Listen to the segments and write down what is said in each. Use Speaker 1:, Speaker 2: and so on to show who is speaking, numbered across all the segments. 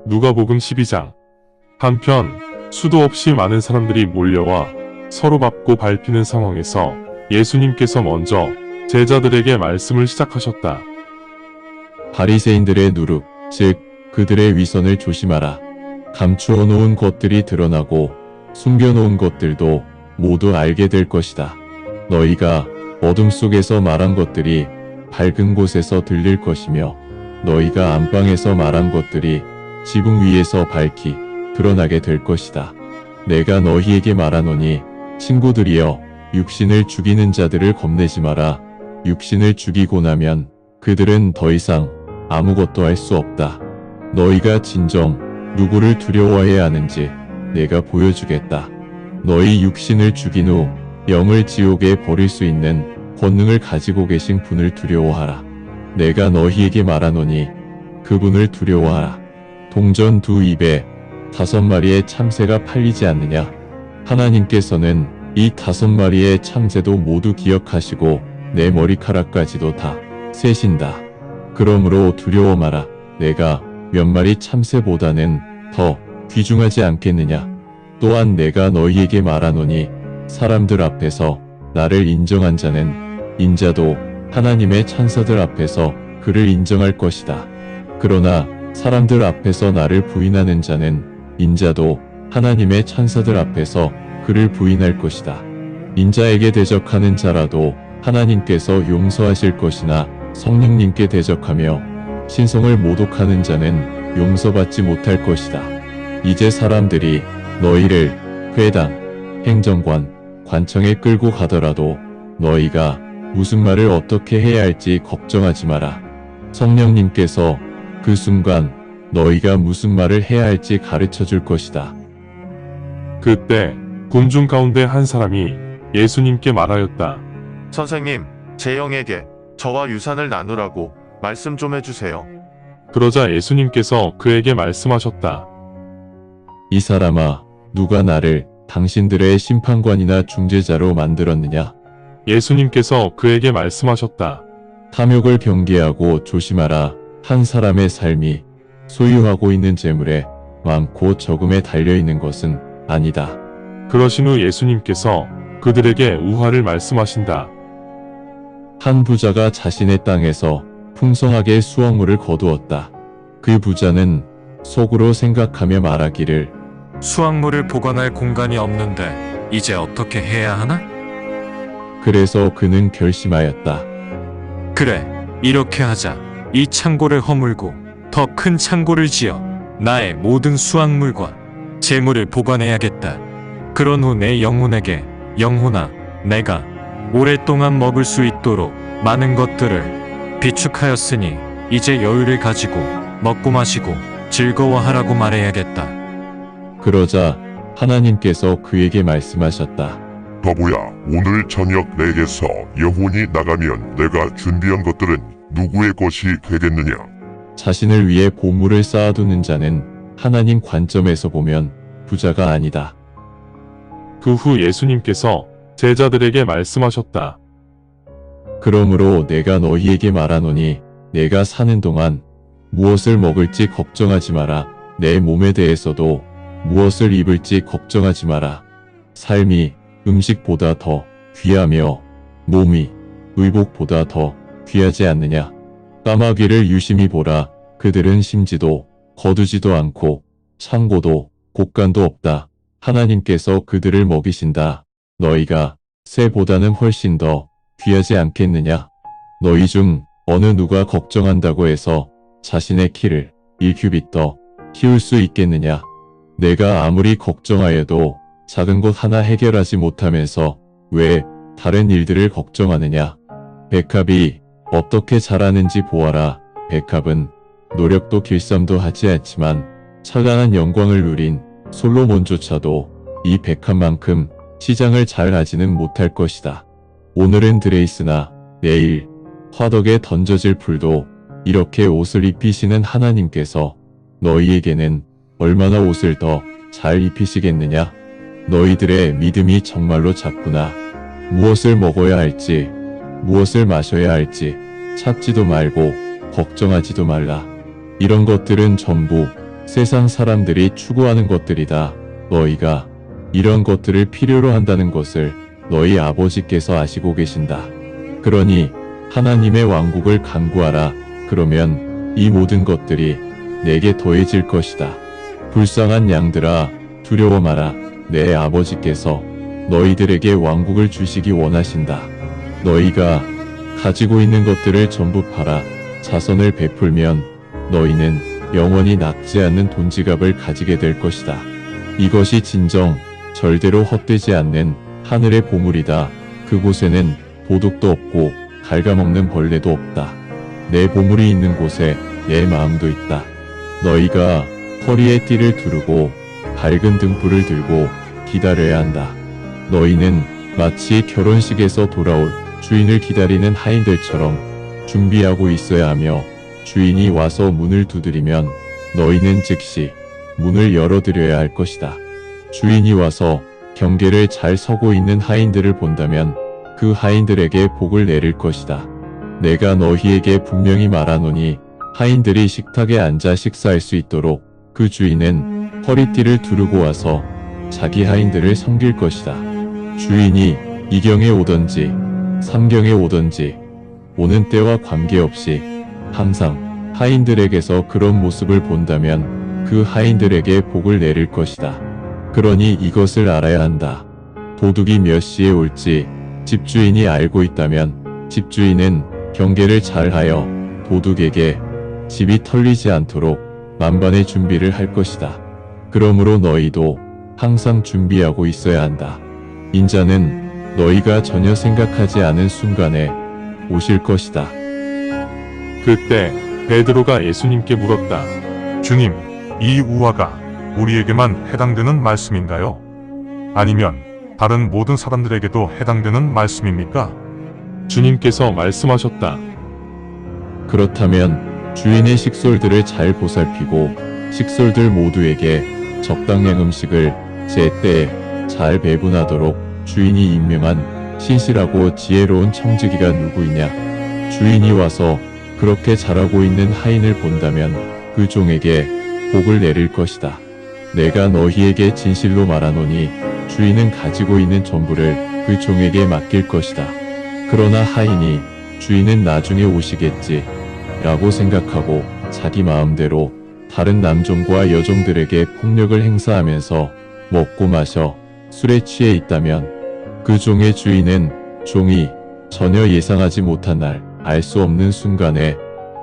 Speaker 1: 누가복음 12장. 한편 수도 없이 많은 사람들이 몰려와 서로 밟고 밟히는 상황에서 예수님께서 먼저 제자들에게 말씀을 시작하셨다.
Speaker 2: 바리새인들의 누룩, 즉 그들의 위선을 조심하라. 감추어 놓은 것들이 드러나고 숨겨놓은 것들도 모두 알게 될 것이다. 너희가 어둠 속에서 말한 것들이 밝은 곳에서 들릴 것이며 너희가 안방에서 말한 것들이 지붕 위에서 밝히 드러나게 될 것이다. 내가 너희에게 말하노니 친구들이여, 육신을 죽이는 자들을 겁내지 마라. 육신을 죽이고 나면 그들은 더 이상 아무것도 할 수 없다. 너희가 진정 누구를 두려워해야 하는지 내가 보여주겠다. 너희 육신을 죽인 후 영을 지옥에 버릴 수 있는 권능을 가지고 계신 분을 두려워하라. 내가 너희에게 말하노니 그분을 두려워하라. 동전 2입에 5마리의 참새가 팔리지 않느냐? 하나님께서는 이 5마리의 참새도 모두 기억하시고 내 머리카락까지도 다 세신다. 그러므로 두려워 마라. 내가 몇 마리 참새보다는 더 귀중하지 않겠느냐? 또한 내가 너희에게 말하노니 사람들 앞에서 나를 인정한 자는 인자도 하나님의 천사들 앞에서 그를 인정할 것이다. 그러나 사람들 앞에서 나를 부인하는 자는 인자도 하나님의 천사들 앞에서 그를 부인할 것이다. 인자에게 대적하는 자라도 하나님께서 용서하실 것이나 성령님께 대적하며 신성을 모독하는 자는 용서받지 못할 것이다. 이제 사람들이 너희를 회당, 행정관, 관청에 끌고 가더라도 너희가 무슨 말을 어떻게 해야 할지 걱정하지 마라. 성령님께서 그 순간 너희가 무슨 말을 해야 할지 가르쳐 줄 것이다.
Speaker 1: 그때 군중 가운데 한 사람이 예수님께 말하였다.
Speaker 3: 선생님, 제 형에게 저와 유산을 나누라고 말씀 좀 해주세요.
Speaker 1: 그러자 예수님께서 그에게 말씀하셨다.
Speaker 2: 이 사람아, 누가 나를 당신들의 심판관이나 중재자로 만들었느냐?
Speaker 1: 예수님께서 그에게 말씀하셨다.
Speaker 2: 탐욕을 경계하고 조심하라. 한 사람의 삶이 소유하고 있는 재물에 많고 적음에 달려있는 것은 아니다.
Speaker 1: 그러신 후 예수님께서 그들에게 우화를 말씀하신다.
Speaker 2: 한 부자가 자신의 땅에서 풍성하게 수확물을 거두었다. 그 부자는 속으로 생각하며 말하기를,
Speaker 4: 수확물을 보관할 공간이 없는데 이제 어떻게 해야 하나?
Speaker 2: 그래서 그는 결심하였다.
Speaker 4: 그래, 이렇게 하자. 이 창고를 허물고 더 큰 창고를 지어 나의 모든 수확물과 재물을 보관해야겠다. 그런 후 내 영혼에게, 영혼아, 내가 오랫동안 먹을 수 있도록 많은 것들을 비축하였으니 이제 여유를 가지고 먹고 마시고 즐거워하라고 말해야겠다.
Speaker 2: 그러자 하나님께서 그에게 말씀하셨다.
Speaker 5: 바보야, 오늘 저녁 내게서 영혼이 나가면 내가 준비한 것들은 누구의 것이 되겠느냐?
Speaker 2: 자신을 위해 보물을 쌓아두는 자는 하나님 관점에서 보면 부자가 아니다.
Speaker 1: 그 후 예수님께서 제자들에게 말씀하셨다.
Speaker 2: 그러므로 내가 너희에게 말하노니 내가 사는 동안 무엇을 먹을지 걱정하지 마라. 내 몸에 대해서도 무엇을 입을지 걱정하지 마라. 삶이 음식보다 더 귀하며 몸이 의복보다 더 귀하지 않느냐. 까마귀를 유심히 보라. 그들은 심지도 거두지도 않고 창고도 곳간도 없다. 하나님께서 그들을 먹이신다. 너희가 새보다는 훨씬 더 귀하지 않겠느냐? 너희 중 어느 누가 걱정한다고 해서 자신의 키를 1규빗 더 키울 수 있겠느냐? 내가 아무리 걱정하여도 작은 것 하나 해결하지 못하면서 왜 다른 일들을 걱정하느냐? 백합이 어떻게 자라는지 보아라. 백합은 노력도 길쌈도 하지 않지만 찬란한 영광을 누린 솔로몬조차도 이 백합만큼 시장을 잘 하지는 못할 것이다. 오늘은 들에있으나 내일 화덕에 던져질 풀도 이렇게 옷을 입히시는 하나님께서 너희에게는 얼마나 옷을 더 잘 입히시겠느냐? 너희들의 믿음이 정말로 작구나. 무엇을 먹어야 할지, 무엇을 마셔야 할지 찾지도 말고 걱정하지도 말라. 이런 것들은 전부 세상 사람들이 추구하는 것들이다. 너희가 이런 것들을 필요로 한다는 것을 너희 아버지께서 아시고 계신다. 그러니 하나님의 왕국을 간구하라. 그러면 이 모든 것들이 내게 더해질 것이다. 불쌍한 양들아, 두려워 마라. 내 아버지께서 너희들에게 왕국을 주시기 원하신다. 너희가 가지고 있는 것들을 전부 팔아 자선을 베풀면 너희는 영원히 낡지 않는 돈지갑을 가지게 될 것이다. 이것이 진정 절대로 헛되지 않는 하늘의 보물이다. 그곳에는 도둑도 없고 갉아먹는 벌레도 없다. 내 보물이 있는 곳에 내 마음도 있다. 너희가 허리에 띠를 두르고 밝은 등불을 들고 기다려야 한다. 너희는 마치 결혼식에서 돌아올 주인을 기다리는 하인들처럼 준비하고 있어야 하며 주인이 와서 문을 두드리면 너희는 즉시 문을 열어드려야 할 것이다. 주인이 와서 경계를 잘 서고 있는 하인들을 본다면 그 하인들에게 복을 내릴 것이다. 내가 너희에게 분명히 말하노니 하인들이 식탁에 앉아 식사할 수 있도록 그 주인은 허리띠를 두르고 와서 자기 하인들을 섬길 것이다. 주인이 2경에 오든지 3경에 오든지 오는 때와 관계없이 항상 하인들에게서 그런 모습을 본다면 그 하인들에게 복을 내릴 것이다. 그러니 이것을 알아야 한다. 도둑이 몇 시에 올지 집주인이 알고 있다면 집주인은 경계를 잘하여 도둑에게 집이 털리지 않도록 만반의 준비를 할 것이다. 그러므로 너희도 항상 준비하고 있어야 한다. 인자는 너희가 전혀 생각하지 않은 순간에 오실 것이다.
Speaker 1: 그때 베드로가 예수님께 물었다.
Speaker 6: 주님, 이 우화가 우리에게만 해당되는 말씀인가요? 아니면 다른 모든 사람들에게도 해당되는 말씀입니까?
Speaker 1: 주님께서 말씀하셨다.
Speaker 2: 그렇다면 주인의 식솔들을 잘 보살피고 식솔들 모두에게 적당량 음식을 제때에 잘 배분하도록 주인이 임명한 신실하고 지혜로운 청지기가 누구이냐? 주인이 와서 그렇게 잘하고 있는 하인을 본다면 그 종에게 복을 내릴 것이다. 내가 너희에게 진실로 말하노니 주인은 가지고 있는 전부를 그 종에게 맡길 것이다. 그러나 하인이 주인은 나중에 오시겠지 라고 생각하고 자기 마음대로 다른 남종과 여종들에게 폭력을 행사하면서 먹고 마셔 술에 취해 있다면 그 종의 주인은 종이 전혀 예상하지 못한 날 알 수 없는 순간에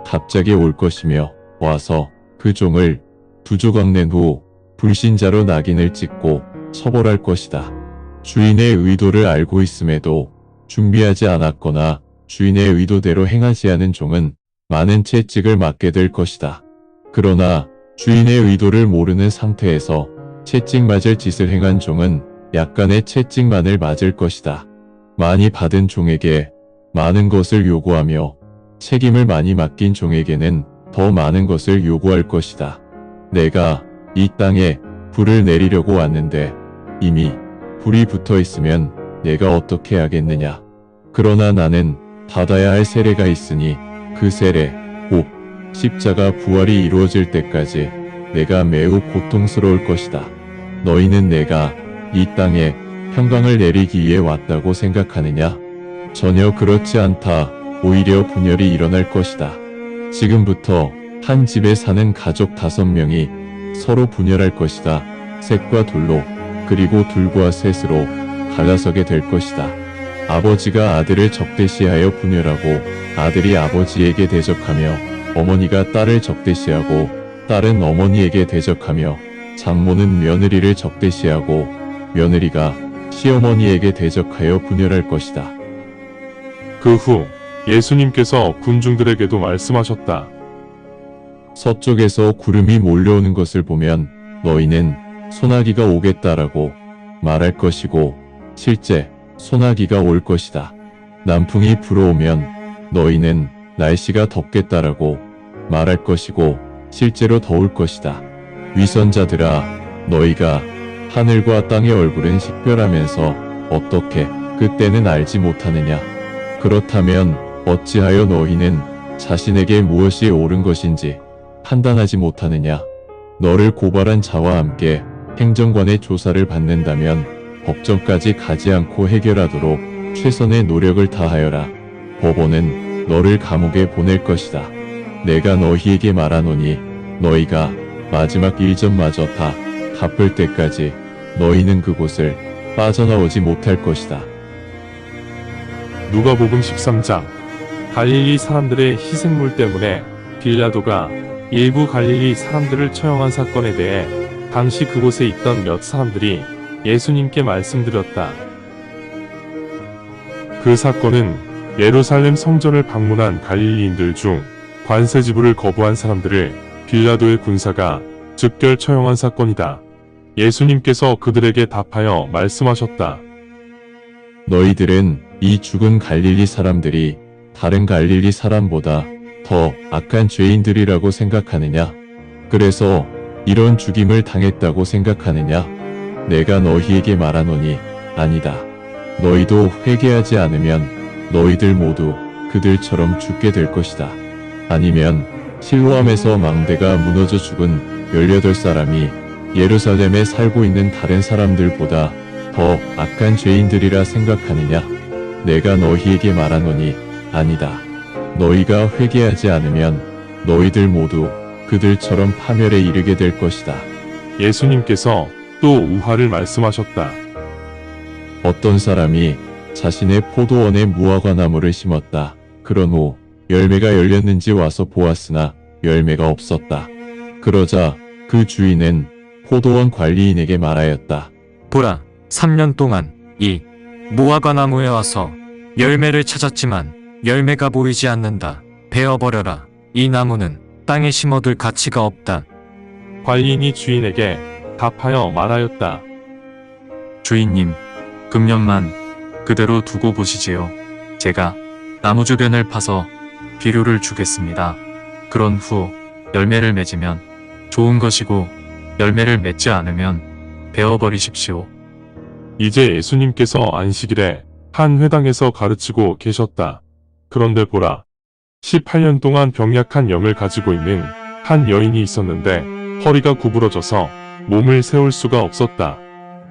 Speaker 2: 갑자기 올 것이며 와서 그 종을 2조각 낸 후 불신자로 낙인을 찍고 처벌할 것이다. 주인의 의도를 알고 있음에도 준비하지 않았거나 주인의 의도대로 행하지 않은 종은 많은 채찍을 맞게 될 것이다. 그러나 주인의 의도를 모르는 상태에서 채찍 맞을 짓을 행한 종은 약간의 채찍만을 맞을 것이다. 많이 받은 종에게 많은 것을 요구하며 책임을 많이 맡긴 종에게는 더 많은 것을 요구할 것이다. 내가 이 땅에 불을 내리려고 왔는데 이미 불이 붙어 있으면 내가 어떻게 하겠느냐. 그러나 나는 받아야 할 세례가 있으니 그 세례, 곧 십자가 부활이 이루어질 때까지 내가 매우 고통스러울 것이다. 너희는 내가 이 땅에 평강을 내리기 위해 왔다고 생각하느냐? 전혀 그렇지 않다. 오히려 분열이 일어날 것이다. 지금부터 한 집에 사는 가족 5명이 서로 분열할 것이다. 셋과 둘로, 그리고 둘과 셋으로 갈라서게 될 것이다. 아버지가 아들을 적대시하여 분열하고 아들이 아버지에게 대적하며 어머니가 딸을 적대시하고 딸은 어머니에게 대적하며 장모는 며느리를 적대시하고 며느리가 시어머니에게 대적하여 분열할 것이다.
Speaker 1: 그 후 예수님께서 군중들에게도 말씀하셨다.
Speaker 2: 서쪽에서 구름이 몰려오는 것을 보면 너희는 소나기가 오겠다라고 말할 것이고 실제 소나기가 올 것이다. 남풍이 불어오면 너희는 날씨가 덥겠다라고 말할 것이고 실제로 더울 것이다. 위선자들아, 너희가 하늘과 땅의 얼굴은 식별하면서 어떻게 그때는 알지 못하느냐? 그렇다면 어찌하여 너희는 자신에게 무엇이 옳은 것인지 판단하지 못하느냐? 너를 고발한 자와 함께 행정관의 조사를 받는다면 법정까지 가지 않고 해결하도록 최선의 노력을 다하여라. 법원은 너를 감옥에 보낼 것이다. 내가 너희에게 말하노니 너희가 마지막 일점마저 다 갚을 때까지 너희는 그곳을 빠져나오지 못할 것이다.
Speaker 1: 누가복음 13장. 갈릴리 사람들의 희생물 때문에 빌라도가 일부 갈릴리 사람들을 처형한 사건에 대해 당시 그곳에 있던 몇 사람들이 예수님께 말씀드렸다. 그 사건은 예루살렘 성전을 방문한 갈릴리인들 중 관세 지불을 거부한 사람들을 빌라도의 군사가 즉결 처형한 사건이다. 예수님께서 그들에게 답하여 말씀하셨다.
Speaker 2: 너희들은 이 죽은 갈릴리 사람들이 다른 갈릴리 사람보다 더 악한 죄인들이라고 생각하느냐? 그래서 이런 죽임을 당했다고 생각하느냐? 내가 너희에게 말하노니 아니다. 너희도 회개하지 않으면 너희들 모두 그들처럼 죽게 될 것이다. 아니면 실로암에서 망대가 무너져 죽은 18사람이 예루살렘에 살고 있는 다른 사람들보다 더 악한 죄인들이라 생각하느냐? 내가 너희에게 말하노니 아니다. 너희가 회개하지 않으면 너희들 모두 그들처럼 파멸에 이르게 될 것이다.
Speaker 1: 예수님께서 또 우화를 말씀하셨다.
Speaker 2: 어떤 사람이 자신의 포도원에 무화과 나무를 심었다. 그런 후 열매가 열렸는지 와서 보았으나 열매가 없었다. 그러자 그 주인은 포도원 관리인에게 말하였다.
Speaker 4: 보라, 3년 동안 이 무화과 나무에 와서 열매를 찾았지만 열매가 보이지 않는다. 베어버려라. 이 나무는 땅에 심어둘 가치가 없다.
Speaker 1: 관리인이 주인에게 답하여 말하였다.
Speaker 7: 주인님, 금년만 그대로 두고 보시지요. 제가 나무 주변을 파서 비료를 주겠습니다. 그런 후 열매를 맺으면 좋은 것이고 열매를 맺지 않으면 베어버리십시오.
Speaker 1: 이제 예수님께서 안식일에 한 회당에서 가르치고 계셨다. 그런데 보라, 18년 동안 병약한 영을 가지고 있는 한 여인이 있었는데 허리가 구부러져서 몸을 세울 수가 없었다.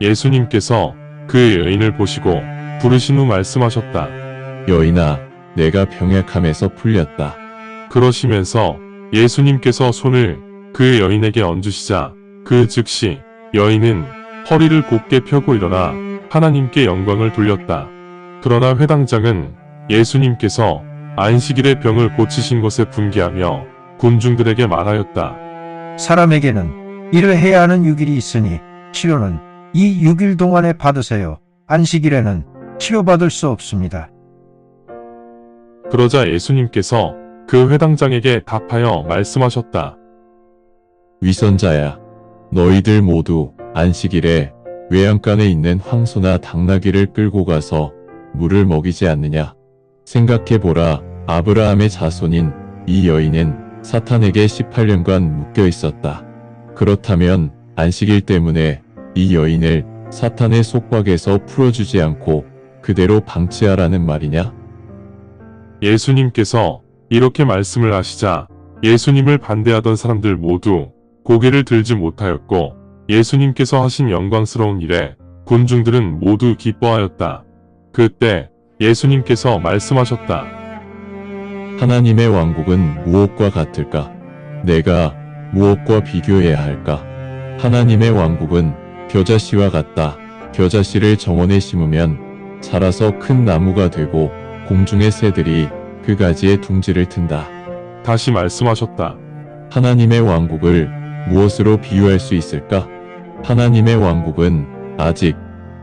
Speaker 1: 예수님께서 그 여인을 보시고 부르신 후 말씀하셨다.
Speaker 2: 여인아, 내가 병약함에서 풀렸다.
Speaker 1: 그러시면서 예수님께서 손을 그 여인에게 얹으시자 그 즉시 여인은 허리를 곧게 펴고 일어나 하나님께 영광을 돌렸다. 그러나 회당장은 예수님께서 안식일에 병을 고치신 것에 분개하며 군중들에게 말하였다.
Speaker 8: 사람에게는 일을 해야 하는 6일이 있으니 치료는 이 6일 동안에 받으세요. 안식일에는 치료받을 수 없습니다.
Speaker 1: 그러자 예수님께서 그 회당장에게 답하여 말씀하셨다.
Speaker 2: 위선자야, 너희들 모두 안식일에 외양간에 있는 황소나 당나귀를 끌고 가서 물을 먹이지 않느냐? 생각해보라. 아브라함의 자손인 이 여인은 사탄에게 18년간 묶여 있었다. 그렇다면 안식일 때문에 이 여인을 사탄의 속박에서 풀어주지 않고 그대로 방치하라는 말이냐?
Speaker 1: 예수님께서 이렇게 말씀을 하시자 예수님을 반대하던 사람들 모두 고개를 들지 못하였고 예수님께서 하신 영광스러운 일에 군중들은 모두 기뻐하였다. 그때 예수님께서 말씀하셨다.
Speaker 2: 하나님의 왕국은 무엇과 같을까? 내가 무엇과 비교해야 할까? 하나님의 왕국은 겨자씨와 같다. 겨자씨를 정원에 심으면 자라서 큰 나무가 되고 공중의 새들이 그 가지에 둥지를 튼다.
Speaker 1: 다시 말씀하셨다.
Speaker 2: 하나님의 왕국을 무엇으로 비유할 수 있을까? 하나님의 왕국은 아직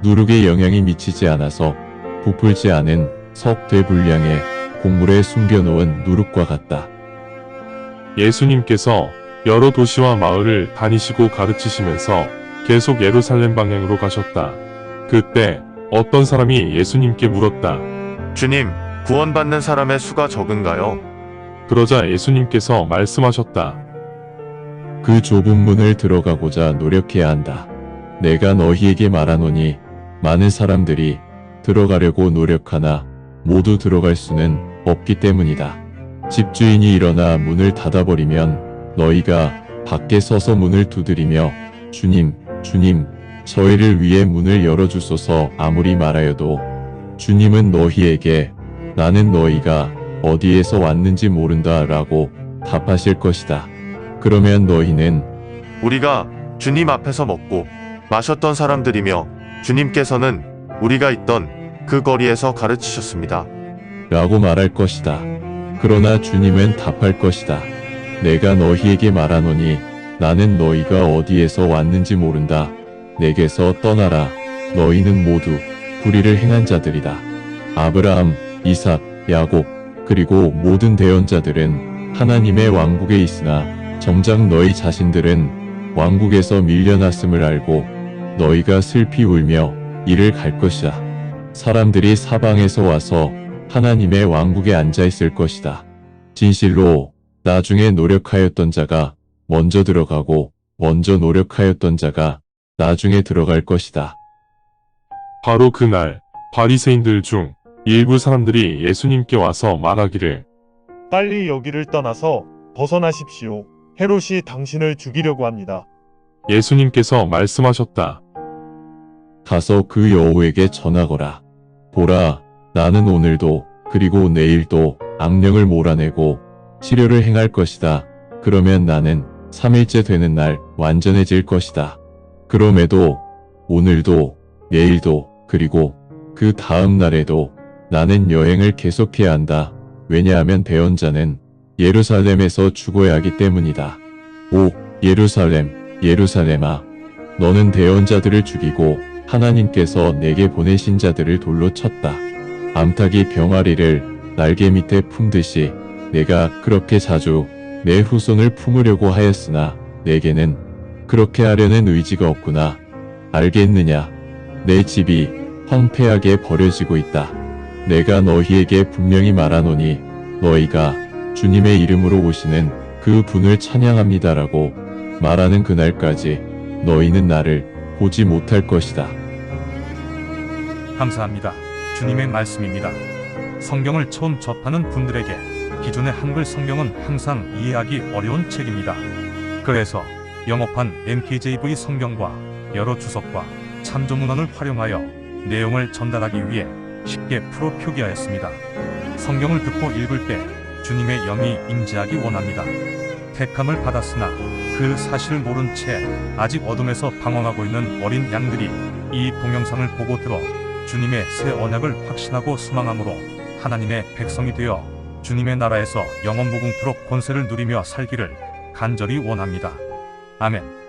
Speaker 2: 누룩의 영향이 미치지 않아서 부풀지 않은 석대 분량의 곡물에 숨겨놓은 누룩과 같다.
Speaker 1: 예수님께서 여러 도시와 마을을 다니시고 가르치시면서 계속 예루살렘 방향으로 가셨다. 그때 어떤 사람이 예수님께 물었다.
Speaker 3: 주님, 구원받는 사람의 수가 적은가요?
Speaker 1: 그러자 예수님께서 말씀하셨다.
Speaker 2: 그 좁은 문을 들어가고자 노력해야 한다. 내가 너희에게 말하노니 많은 사람들이 들어가려고 노력하나 모두 들어갈 수는 없기 때문이다. 집주인이 일어나 문을 닫아버리면 너희가 밖에 서서 문을 두드리며 주님, 주님, 저희를 위해 문을 열어주소서 아무리 말하여도 주님은 너희에게 나는 너희가 어디에서 왔는지 모른다 라고 답하실 것이다. 그러면 너희는
Speaker 3: 우리가 주님 앞에서 먹고 마셨던 사람들이며 주님께서는 우리가 있던 그 거리에서 가르치셨습니다.
Speaker 2: 라고 말할 것이다. 그러나 주님은 답할 것이다. 내가 너희에게 말하노니 나는 너희가 어디에서 왔는지 모른다. 내게서 떠나라. 너희는 모두 불의를 행한 자들이다. 아브라함, 이삭, 야곱, 그리고 모든 대언자들은 하나님의 왕국에 있으나 정작 너희 자신들은 왕국에서 밀려났음을 알고 너희가 슬피 울며 이를 갈 것이다. 사람들이 사방에서 와서 하나님의 왕국에 앉아 있을 것이다. 진실로 나중에 노력하였던 자가 먼저 들어가고 먼저 노력하였던 자가 나중에 들어갈 것이다.
Speaker 1: 바로 그날 바리새인들 중 일부 사람들이 예수님께 와서 말하기를
Speaker 9: 빨리 여기를 떠나서 벗어나십시오. 헤롯이 당신을 죽이려고 합니다.
Speaker 1: 예수님께서 말씀하셨다.
Speaker 2: 가서 그 여호에게 전하거라. 보라, 나는 오늘도 그리고 내일도 악령을 몰아내고 치료를 행할 것이다. 그러면 나는 3일째 되는 날 완전해질 것이다. 그럼에도 오늘도 내일도 그리고 그 다음 날에도 나는 여행을 계속해야 한다. 왜냐하면 대언자는 예루살렘에서 죽어야 하기 때문이다. 오 예루살렘, 예루살렘아, 너는 대언자들을 죽이고 하나님께서 내게 보내신 자들을 돌로 쳤다. 암탉이 병아리를 날개 밑에 품듯이 내가 그렇게 자주 내 후손을 품으려고 하였으나 내게는 그렇게 하려는 의지가 없구나. 알겠느냐? 내 집이 황폐하게 버려지고 있다. 내가 너희에게 분명히 말하노니 너희가 주님의 이름으로 오시는 그 분을 찬양합니다라고 말하는 그날까지 너희는 나를 보지 못할 것이다.
Speaker 10: 감사합니다. 주님의 말씀입니다. 성경을 처음 접하는 분들에게 기존의 한글 성경은 항상 이해하기 어려운 책입니다. 그래서 영어판 NKJV 성경과 여러 주석과 참조문헌을 활용하여 내용을 전달하기 위해 쉽게 풀어 표기하였습니다. 성경을 듣고 읽을 때 주님의 영이 임재하기 원합니다. 택함을 받았으나 그 사실을 모른 채 아직 어둠에서 방황하고 있는 어린 양들이 이 동영상을 보고 들어 주님의 새 언약을 확신하고 소망함으로 하나님의 백성이 되어 주님의 나라에서 영원 무궁토록 권세를 누리며 살기를 간절히 원합니다. 아멘.